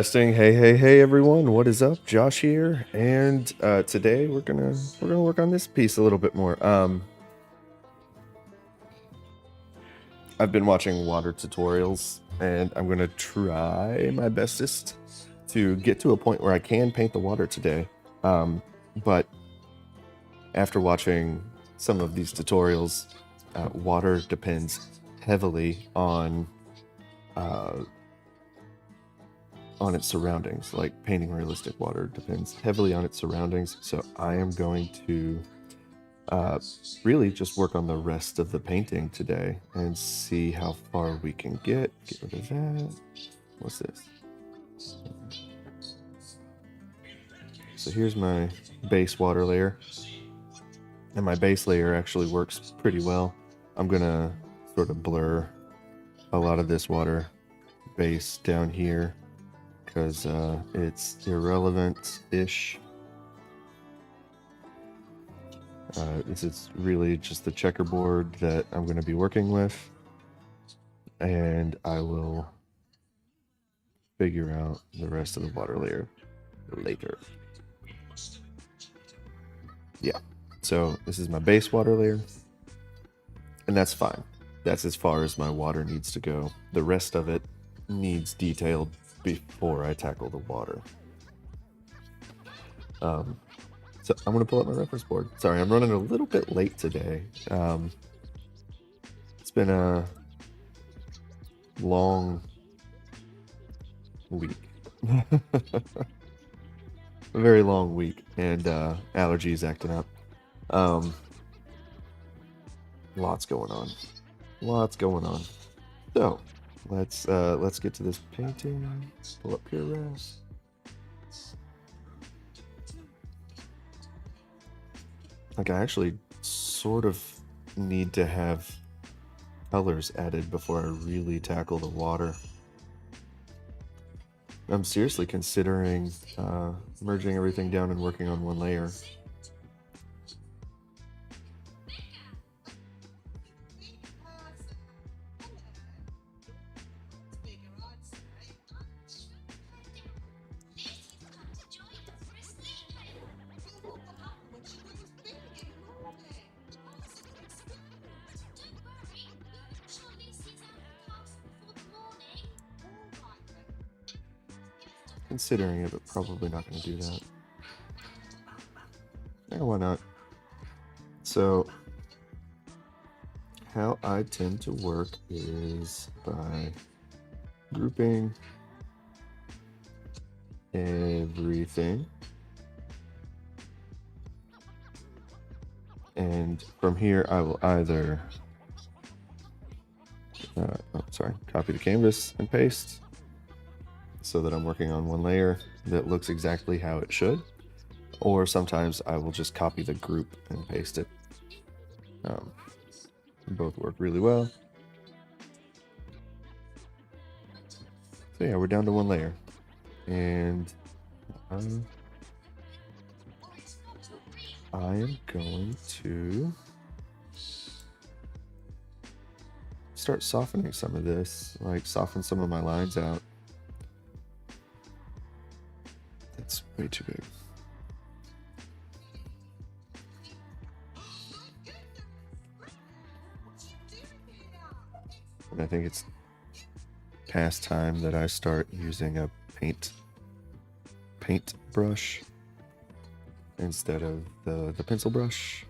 Testing. Hey everyone. What is up? Josh here. And today we're gonna work on this piece a little bit more. I've been watching water tutorials and I'm gonna try my bestest to get to a point where I can paint the water today. But after watching some of these tutorials, water depends heavily uh, on its surroundings. Like painting realistic water depends heavily on its surroundings. So I am going to really just work on the rest of the painting today and see how far we can get. Get rid of that. What's this? So here's my base water layer. And my base layer actually works pretty well. I'm gonna sort of blur a lot of this water base down here because it's irrelevant-ish. This is really just the checkerboard that I'm going to be working with, and I will figure out the rest of the water layer later. Yeah, so this is my base water layer, and that's fine. That's as far as my water needs to go. The rest of it needs detailed before I tackle the water. So I'm going to pull up my reference board. Sorry, I'm running a little bit late today. It's been a long week. A very long week, and allergies acting up. Lots going on. Lots going on. So let's get to this painting. Pull up Pure Res. Like, I actually sort of need to have colors added before I really tackle the water. I'm seriously considering merging everything down and working on one layer. Considering it, but probably not going to do that. Yeah, why not? So, how I tend to work is by grouping everything. And from here, I will either, copy the canvas and paste so that I'm working on one layer that looks exactly how it should. Or sometimes I will just copy the group and paste it. Both work really well. So yeah, we're down to one layer. And I am going to start softening some of this, like soften some of my lines out. That's way too big. And I think it's past time that I start using a paint brush instead of the pencil brush.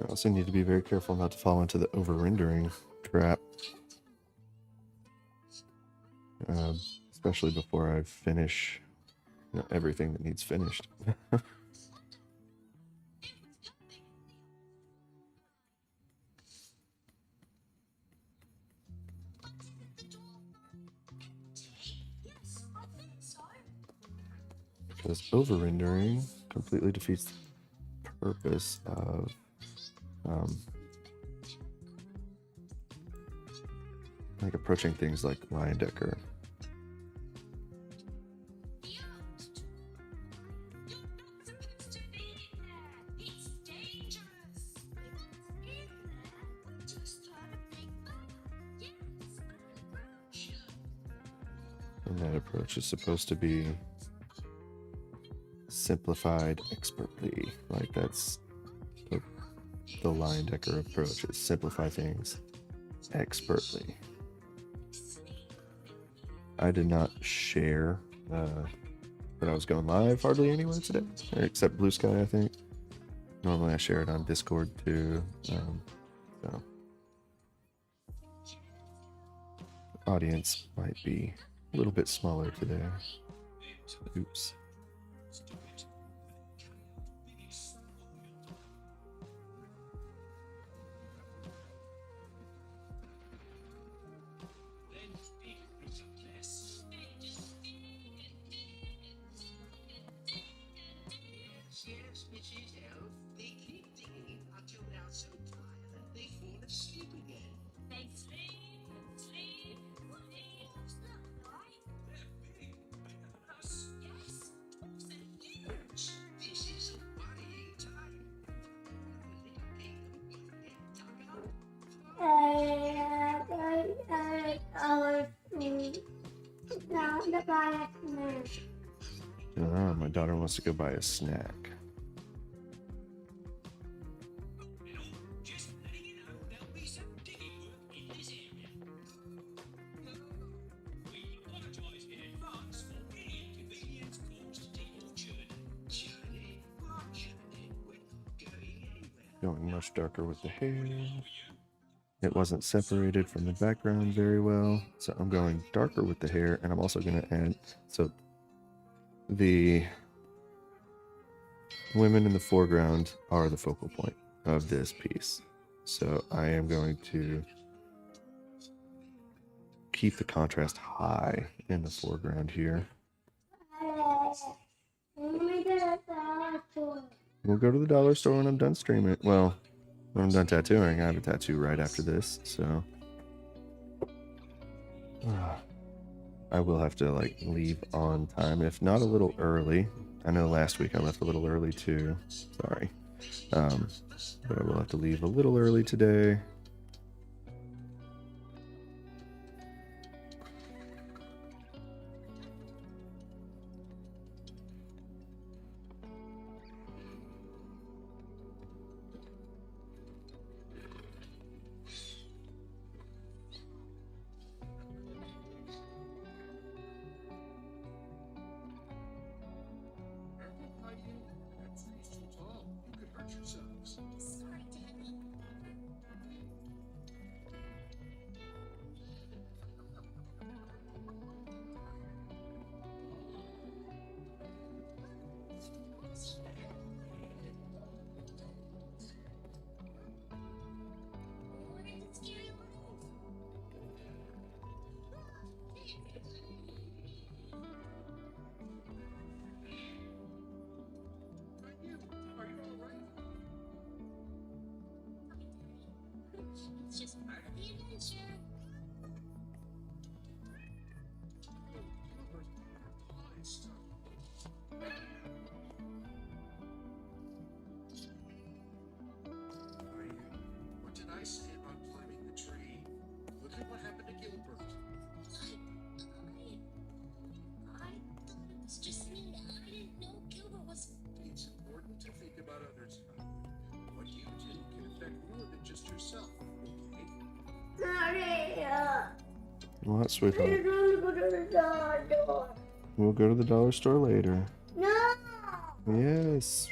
I also need to be very careful not to fall into the over-rendering trap. Especially before I finish everything that needs finished. Because over-rendering completely defeats the purpose of like approaching things like Leyendecker. And that approach is supposed to be simplified expertly. Like that's the Leyendecker approach, is simplify things expertly. I did not share that I was going live hardly anywhere today, except Blue Sky, I think. Normally I share it on Discord too. So audience might be a little bit smaller today. Oops. My daughter wants to go buy a snack. Going much darker with the hair. It wasn't separated from the background very well, so I'm going darker with the hair, and I'm also going to add, so the women in the foreground are the focal point of this piece. So I am going to keep the contrast high in the foreground here. We'll go to the dollar store when I'm done streaming. Well, when I'm done tattooing. I have a tattoo right after this, so I will have to like leave on time, if not a little early. I know last week I left a little early too. Sorry. But I will have to leave a little early today. What, sweetheart? We'll go to the dollar store later. No! Yes.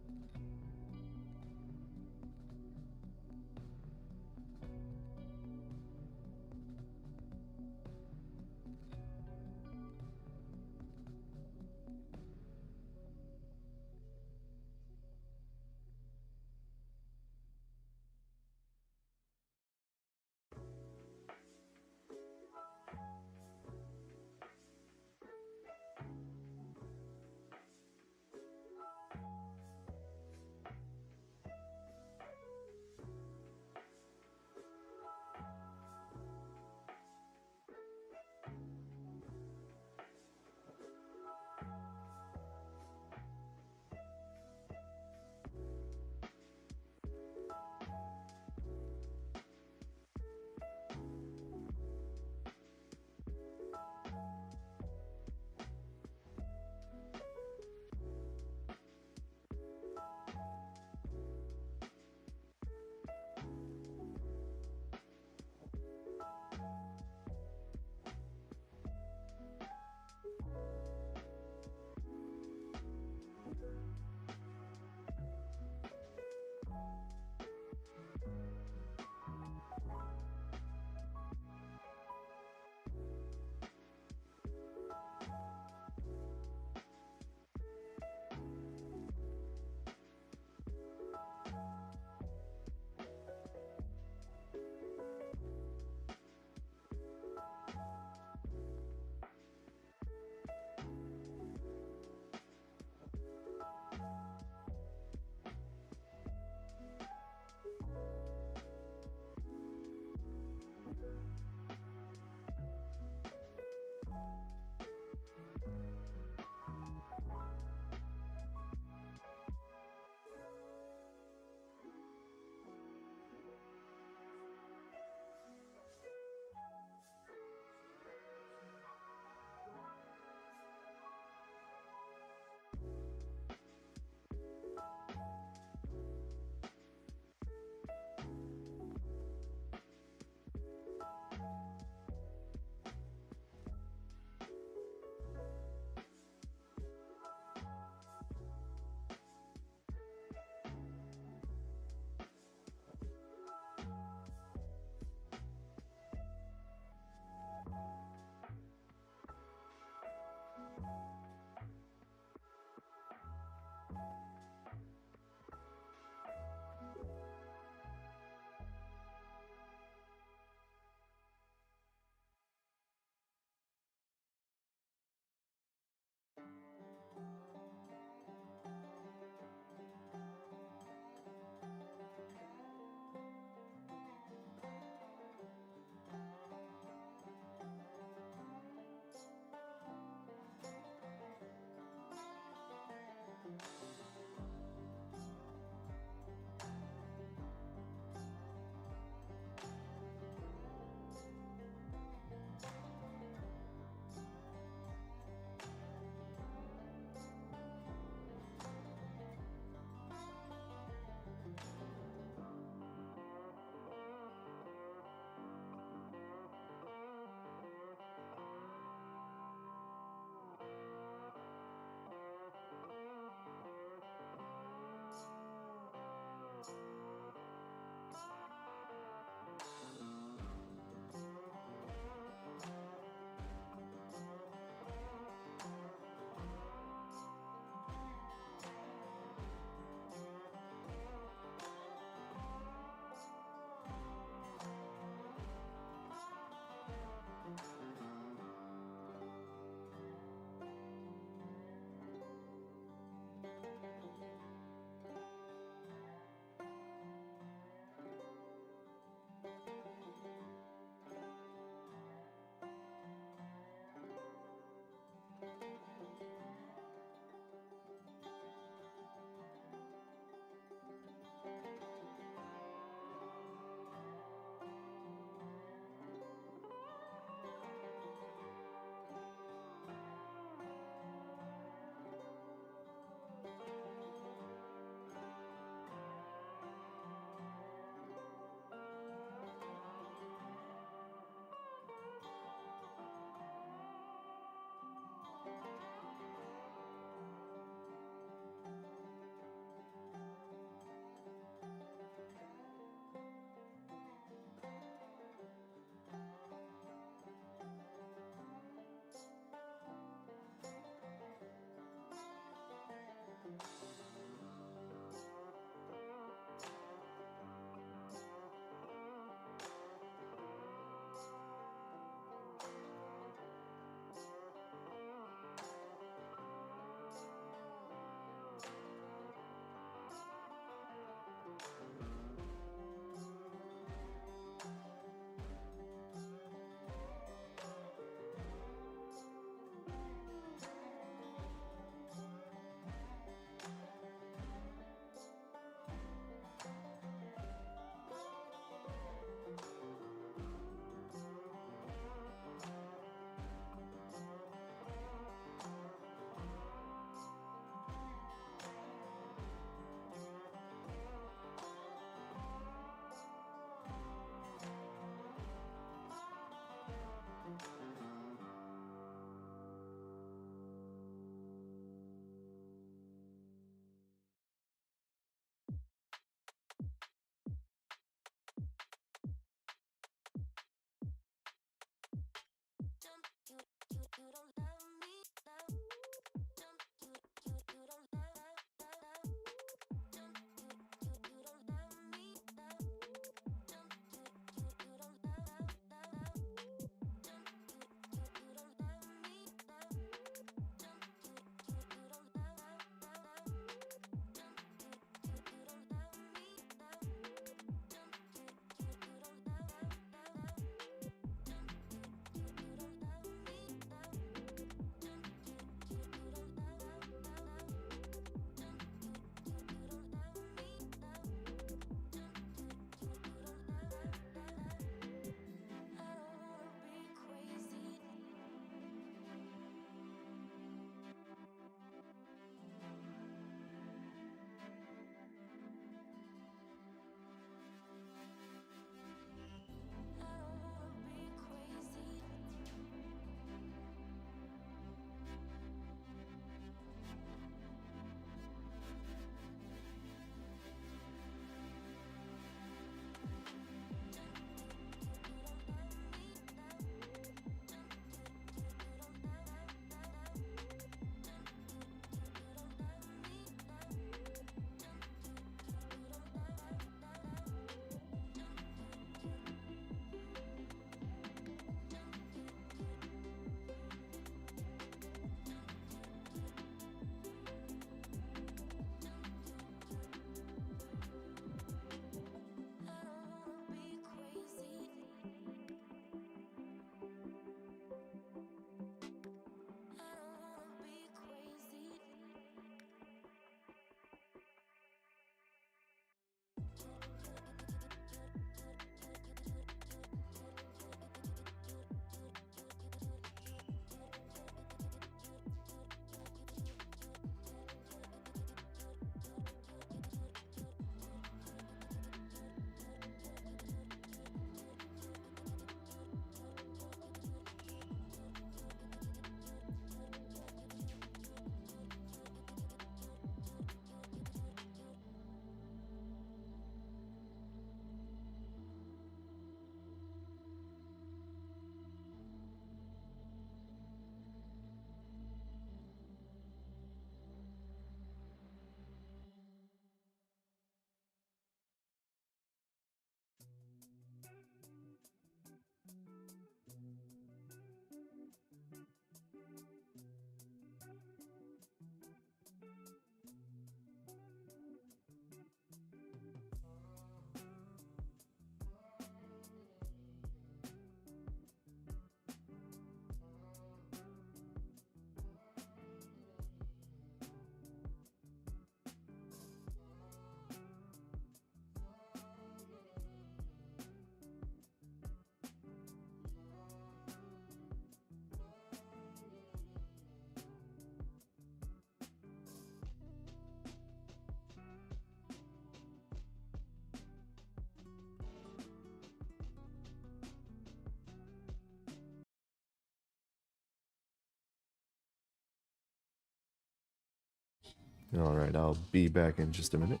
All right, I'll be back in just a minute.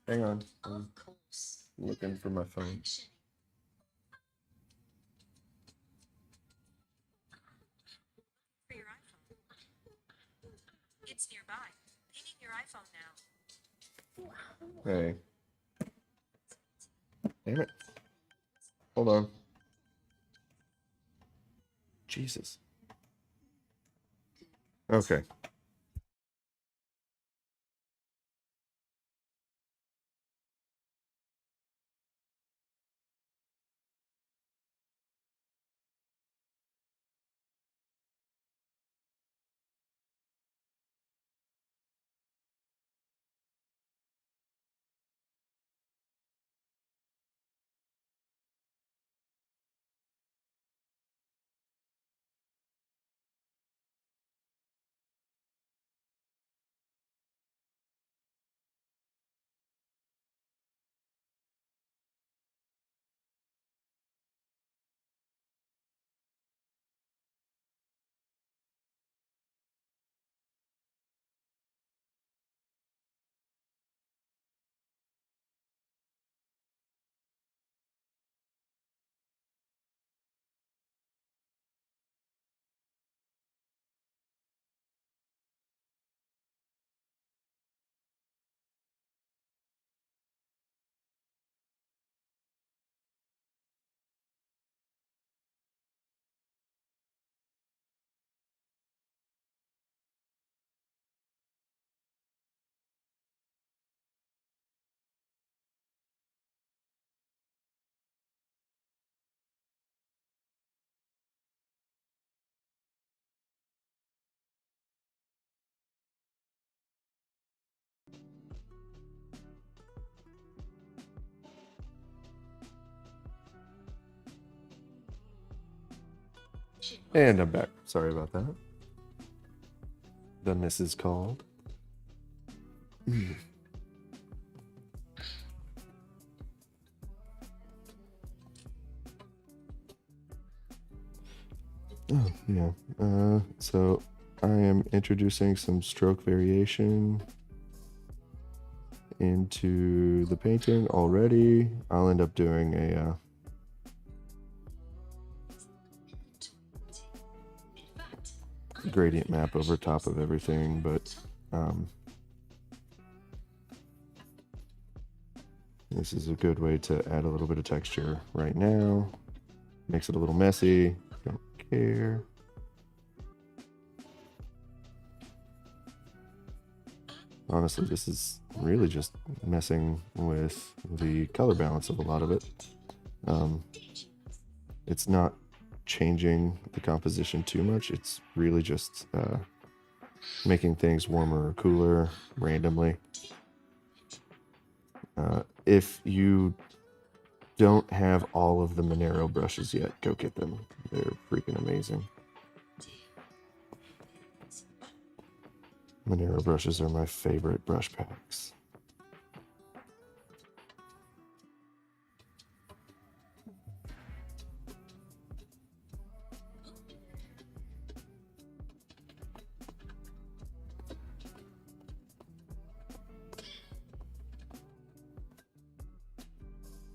Hang on. I'm looking for my phone. For your iPhone. It's nearby. Pinging your iPhone now. Hey. Damn it. Hold on. Jesus. Okay. And I'm back. Sorry about that. The miss is called. Oh, yeah. So I am introducing some stroke variation into the painting already. I'll end up doing a gradient map over top of everything, but this is a good way to add a little bit of texture right now. Makes it a little messy. Don't care. Honestly, this is really just messing with the color balance of a lot of it. It's not changing the composition too much. It's really just making things warmer or cooler randomly. If you don't have all of the Monero brushes yet, go get them. They're freaking amazing. Monero brushes are my favorite brush packs.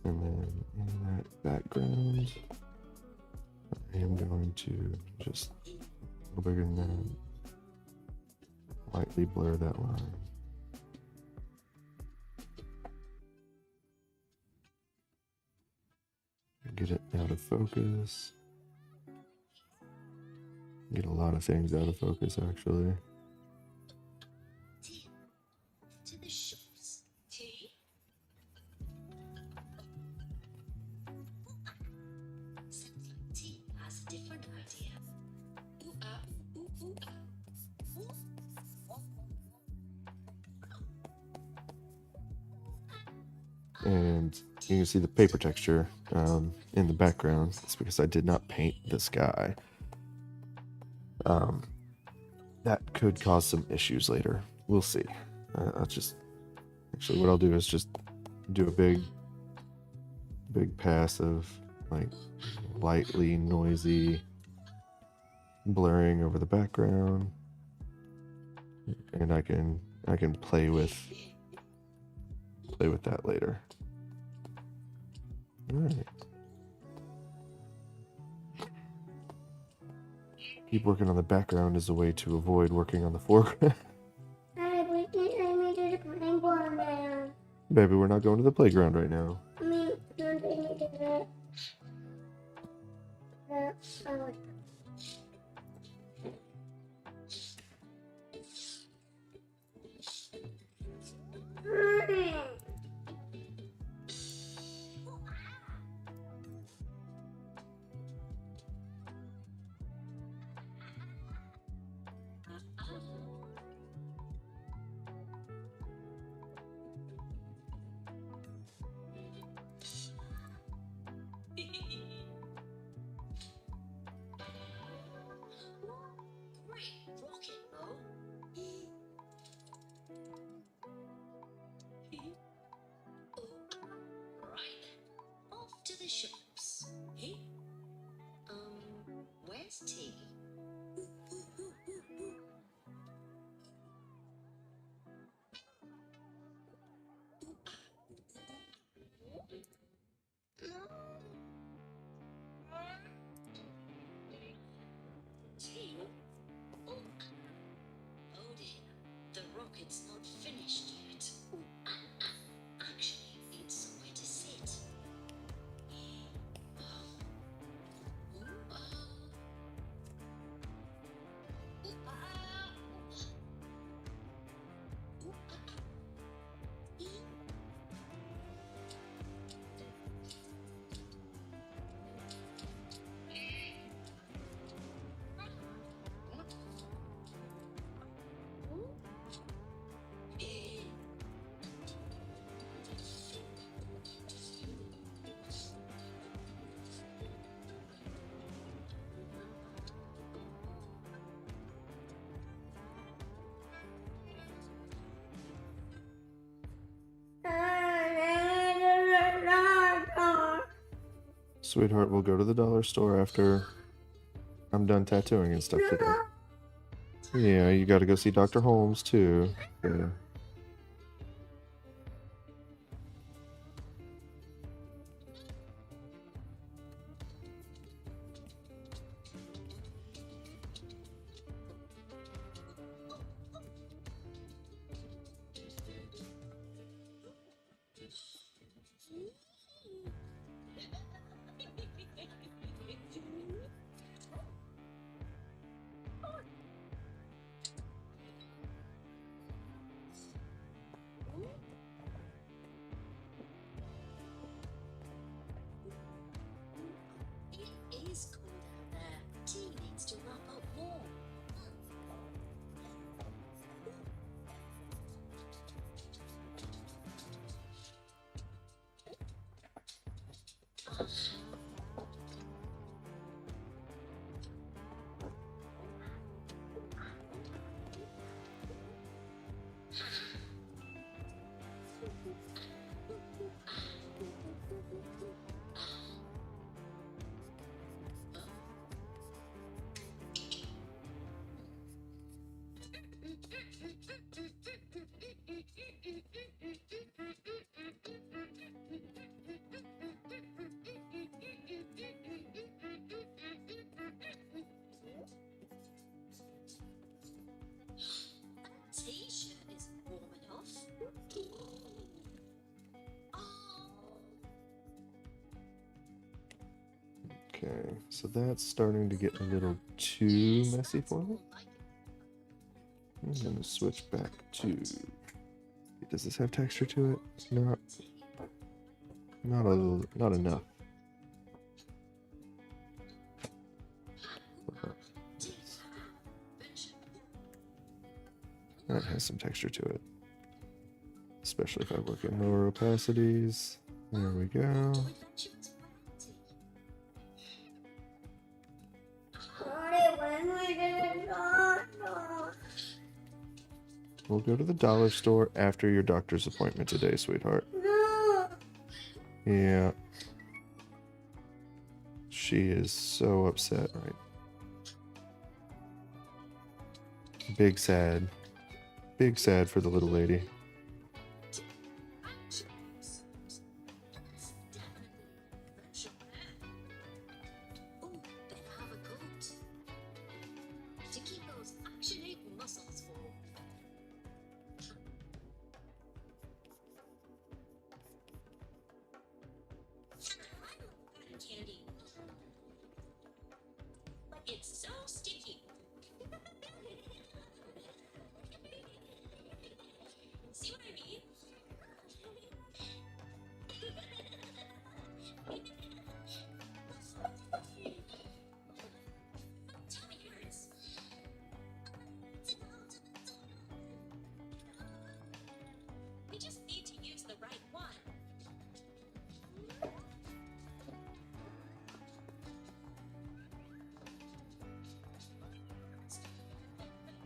And then in that background, I am going to just a little bigger than that, lightly blur that line. Get it out of focus. Get a lot of things out of focus, actually. And you can see the paper texture in the background. It's because I did not paint the sky. That could cause some issues later. We'll see. I'll just... Actually, what I'll do is just do a big big passive, like lightly noisy blurring over the background, and I can play with that later. All right. Keep working on the background as a way to avoid working on the foreground. Baby, we're not going to the playground right now. To the shops. Hey? Where's tea? Tea? Oh dear, the rocket's not finished yet. Actually, it's somewhere to sit. Sweetheart, we'll go to the dollar store after I'm done tattooing and stuff today. Yeah, you gotta go see Dr. Holmes too. Yeah. It is cold out there. Tea needs to wrap up warm. T-shirt isn't warm enough. Okay, so that's starting to get a little too messy for me. I'm gonna switch back to. Does this have texture to it? Not enough. That has some texture to it, especially if I work in lower opacities. There we go. We'll go to the dollar store after your doctor's appointment today, sweetheart. No. Yeah. She is so upset, right? Big sad. Big sad for the little lady. Oh, better have a coat to keep those action-aid muscles full. Cotton candy, but it's so sticky. See what I mean? Tummy hurts. We just need to use the right one.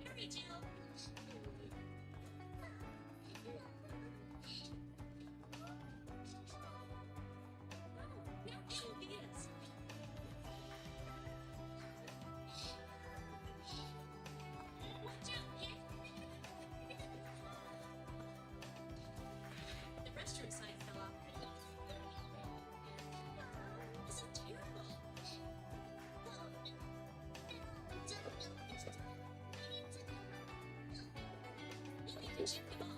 Hurry, Jill. Now Venus. Watch out, Nick. The restroom sign fell off. This is terrible. You need to check them off.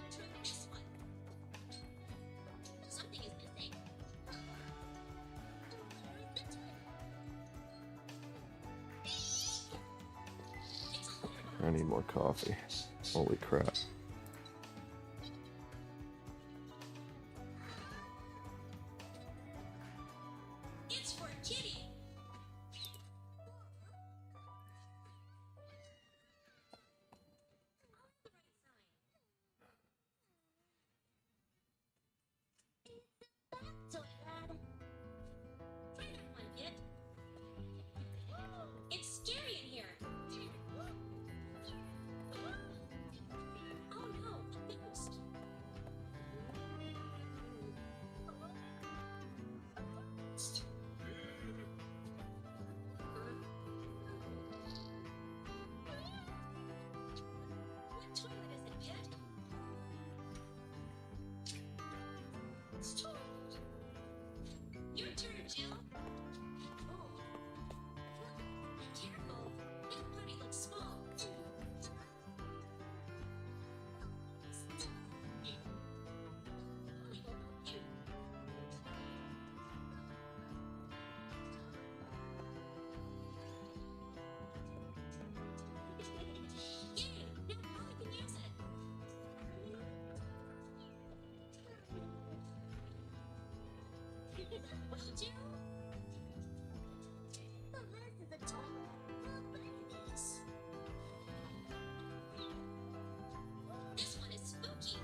Try this one. Something is missing. It's a litter I need more coffee. Holy crap. It's for Kitty. So bad. Try that one, kid. It's scary in here. Oh no, a ghost. What toilet is it, kid? Your turn, Jill. Oh. Careful. That party looks small. I will help you. Yay! Now Polly can use it. Well, Jill? The rest of the toilet. This. This one is spooky.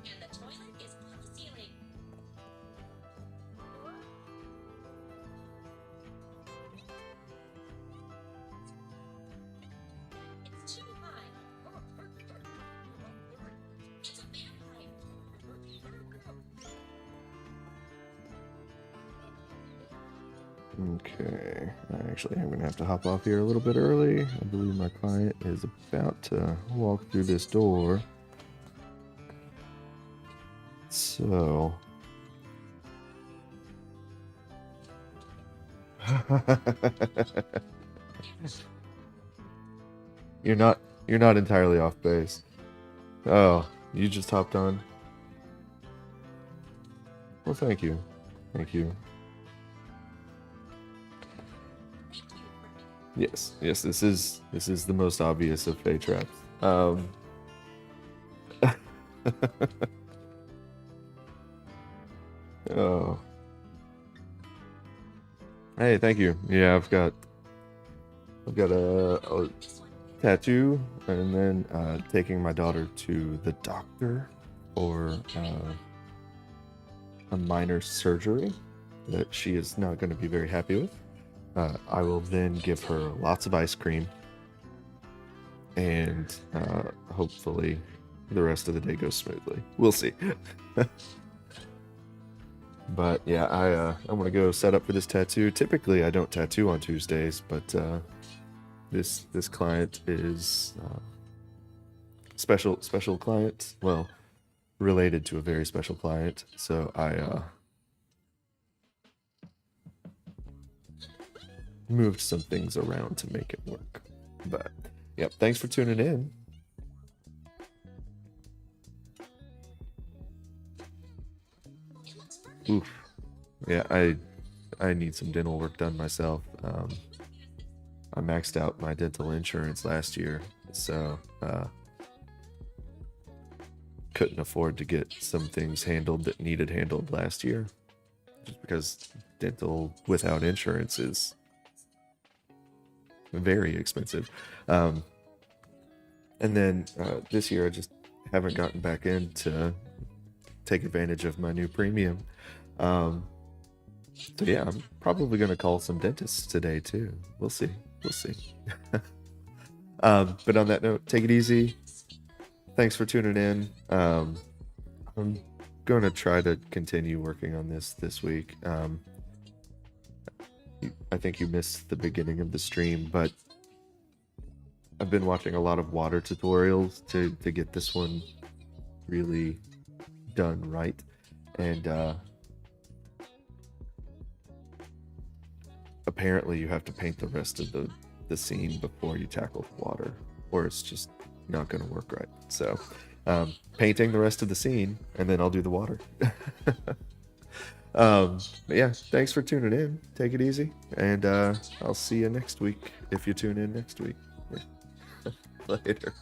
And the toilet is on the ceiling. It's too high. It's a vampire. Okay. Actually, I'm going to have to hop off here a little bit early. I believe my client is about to walk through this door. So. You're not entirely off base. Oh, you just hopped on. Well, thank you. Thank you. Yes, this is the most obvious of Fey traps. Oh. Hey, thank you. Yeah, I've got a tattoo, and then taking my daughter to the doctor for a minor surgery that she is not going to be very happy with. I will then give her lots of ice cream and hopefully the rest of the day goes smoothly. We'll see. But yeah, I'm gonna go set up for this tattoo. Typically, I don't tattoo on Tuesdays, but this client is special client. Well, related to a very special client. So I moved some things around to make it work. But yep, thanks for tuning in. It looks perfect. Oof. Yeah, I need some dental work done myself. I maxed out my dental insurance last year, so couldn't afford to get some things handled that needed handled last year, just because dental without insurance is very expensive. And then this year I just haven't gotten back in to take advantage of my new premium. So yeah, I'm probably gonna call some dentists today too. We'll see. But on that note, take it easy. Thanks for tuning in. I'm gonna try to continue working on this week. I think you missed the beginning of the stream, but I've been watching a lot of water tutorials to get this one really done right. And apparently you have to paint the rest of the scene before you tackle the water, or it's just not going to work right. So painting the rest of the scene, and then I'll do the water. But yeah, thanks for tuning in. Take it easy, and I'll see you next week if you tune in next week. Later.